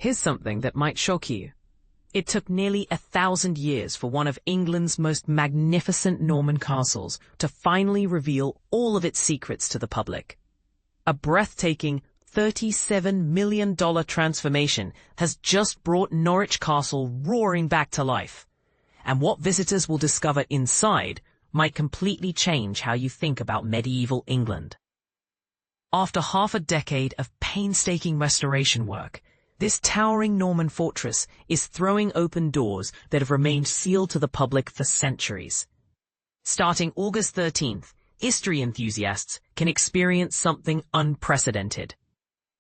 Here's something that might shock you. It took nearly 1,000 years for one of England's most magnificent Norman castles to finally reveal all of its secrets to the public. A breathtaking $37 million transformation has just brought Norwich Castle roaring back to life. And what visitors will discover inside might completely change how you think about medieval England. After half a decade of painstaking restoration work, this towering Norman fortress is throwing open doors that have remained sealed to the public for centuries. Starting August 13th, history enthusiasts can experience something unprecedented.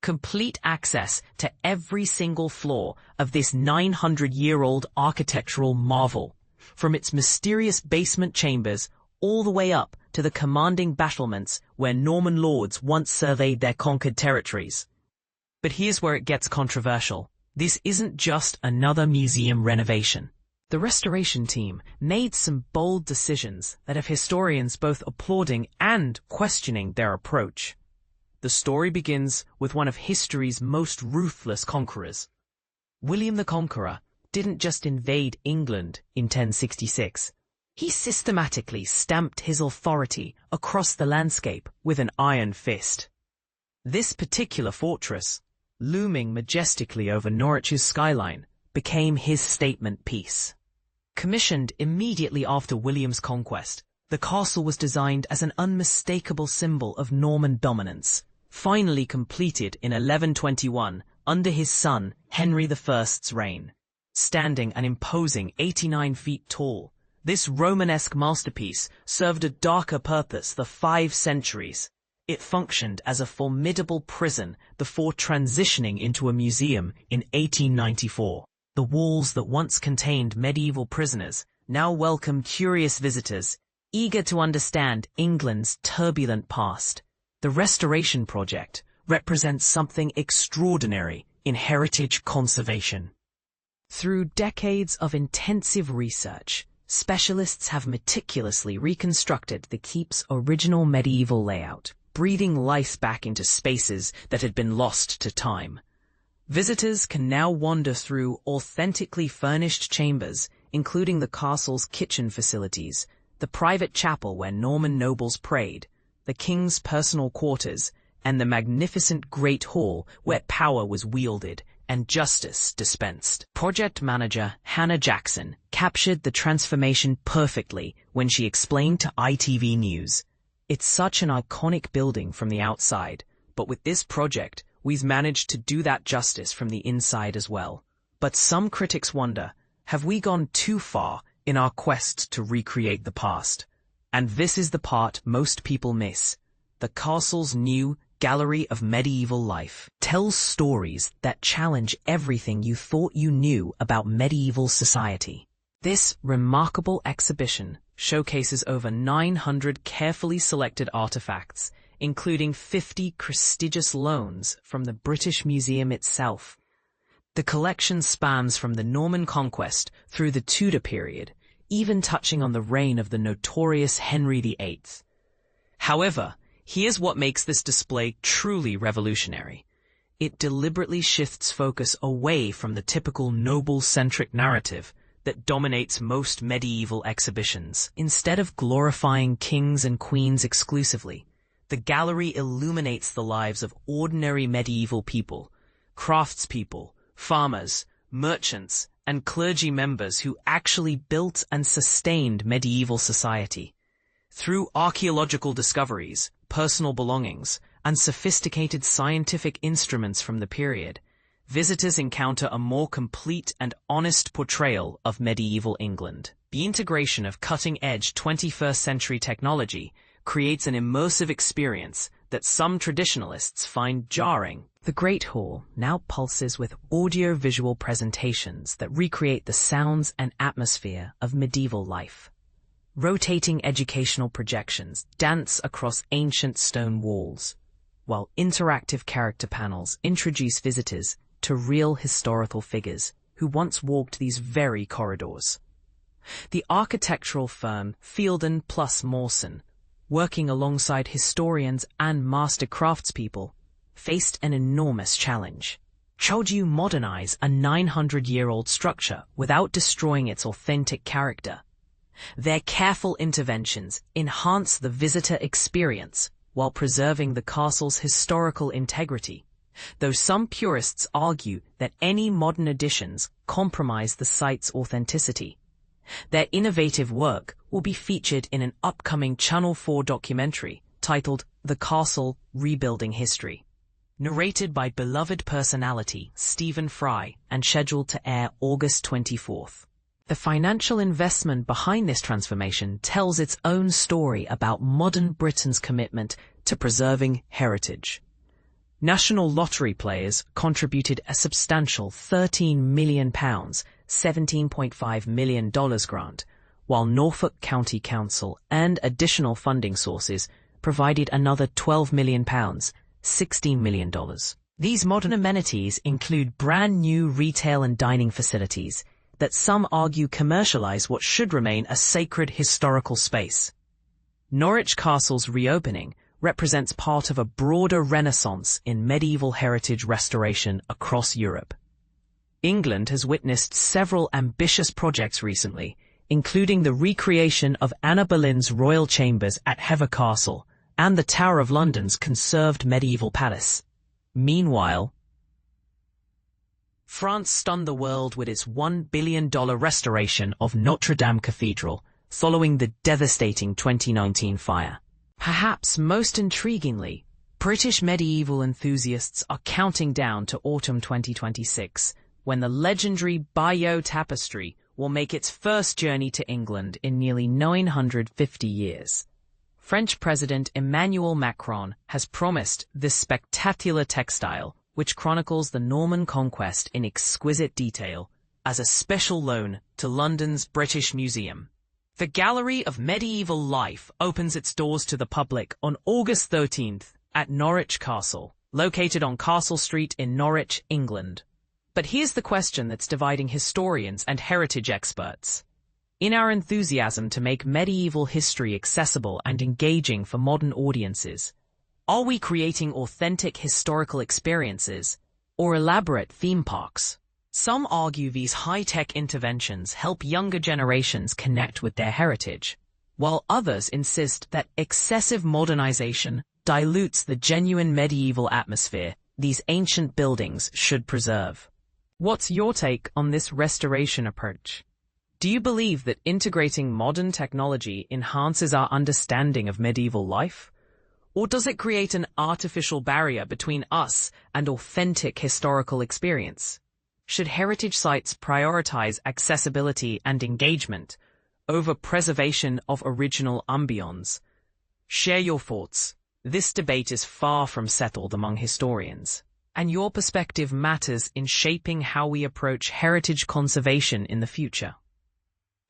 Complete access to every single floor of this 900-year-old architectural marvel, from its mysterious basement chambers all the way up to the commanding battlements where Norman lords once surveyed their conquered territories. But here's where it gets controversial. This isn't just another museum renovation. The restoration team made some bold decisions that have historians both applauding and questioning their approach. The story begins with one of history's most ruthless conquerors. William the Conqueror didn't just invade England in 1066. He systematically stamped his authority across the landscape with an iron fist. This particular fortress, looming majestically over Norwich's skyline, became his statement piece. Commissioned immediately after William's conquest, the castle was designed as an unmistakable symbol of Norman dominance. Finally completed in 1121 under his son Henry I's reign. Standing an imposing 89 feet tall, this Romanesque masterpiece served a darker purpose for 5 centuries. It functioned as a formidable prison before transitioning into a museum in 1894. The walls that once contained medieval prisoners now welcome curious visitors, eager to understand England's turbulent past. The restoration project represents something extraordinary in heritage conservation. Through decades of intensive research, specialists have meticulously reconstructed the keep's original medieval layout, breathing life back into spaces that had been lost to time. Visitors can now wander through authentically furnished chambers, including the castle's kitchen facilities, the private chapel where Norman nobles prayed, the king's personal quarters, and the magnificent Great Hall where power was wielded and justice dispensed. Project manager Hannah Jackson captured the transformation perfectly when she explained to ITV News. It's such an iconic building from the outside, but with this project, we've managed to do that justice from the inside as well. But some critics wonder, have we gone too far in our quest to recreate the past? And this is the part most people miss. The castle's new Gallery of Medieval Life tells stories that challenge everything you thought you knew about medieval society. This remarkable exhibition showcases over 900 carefully selected artifacts, including 50 prestigious loans from the British Museum itself. The collection spans from the Norman conquest through the Tudor period, even touching on the reign of the notorious Henry VIII. However, here's what makes this display truly revolutionary. It deliberately shifts focus away from the typical noble-centric narrative that dominates most medieval exhibitions. Instead of glorifying kings and queens exclusively, the gallery illuminates the lives of ordinary medieval people, craftspeople, farmers, merchants, and clergy members who actually built and sustained medieval society. Through archaeological discoveries, personal belongings, and sophisticated scientific instruments from the period, visitors encounter a more complete and honest portrayal of medieval England. The integration of cutting-edge 21st century technology creates an immersive experience that some traditionalists find jarring. The Great Hall now pulses with audio-visual presentations that recreate the sounds and atmosphere of medieval life. Rotating educational projections dance across ancient stone walls, while interactive character panels introduce visitors to real historical figures who once walked these very corridors. The architectural firm Fielden plus Mawson, working alongside historians and master craftspeople, faced an enormous challenge: How do you modernize a 900-year-old structure without destroying its authentic character? Their careful interventions enhance the visitor experience while preserving the castle's historical integrity, though some purists argue that any modern additions compromise the site's authenticity. Their innovative work will be featured in an upcoming Channel 4 documentary titled The Castle: Rebuilding History, narrated by beloved personality Stephen Fry and scheduled to air August 24th. The financial investment behind this transformation tells its own story about modern Britain's commitment to preserving heritage. National lottery players contributed a substantial £13 million, $17.5 million grant, while Norfolk County Council and additional funding sources provided another £12 million, $16 million. These modern amenities include brand new retail and dining facilities that some argue commercialize what should remain a sacred historical space. Norwich Castle's reopening represents part of a broader renaissance in medieval heritage restoration across Europe. England has witnessed several ambitious projects recently, including the recreation of Anne Boleyn's royal chambers at Hever Castle and the Tower of London's conserved medieval palace. Meanwhile, France stunned the world with its $1 billion restoration of Notre Dame Cathedral following the devastating 2019 fire. Perhaps most intriguingly, British medieval enthusiasts are counting down to autumn 2026, when the legendary Bayeux Tapestry will make its first journey to England in nearly 950 years. French President Emmanuel Macron has promised this spectacular textile, which chronicles the Norman conquest in exquisite detail, as a special loan to London's British Museum. The Gallery of Medieval Life opens its doors to the public on August 13th at Norwich Castle, located on Castle Street in Norwich, England. But here's the question that's dividing historians and heritage experts. In our enthusiasm to make medieval history accessible and engaging for modern audiences, are we creating authentic historical experiences or elaborate theme parks? Some argue these high-tech interventions help younger generations connect with their heritage, while others insist that excessive modernization dilutes the genuine medieval atmosphere these ancient buildings should preserve. What's your take on this restoration approach? Do you believe that integrating modern technology enhances our understanding of medieval life? Or does it create an artificial barrier between us and authentic historical experience? Should heritage sites prioritize accessibility and engagement over preservation of original ambience? Share your thoughts. This debate is far from settled among historians, and your perspective matters in shaping how we approach heritage conservation in the future.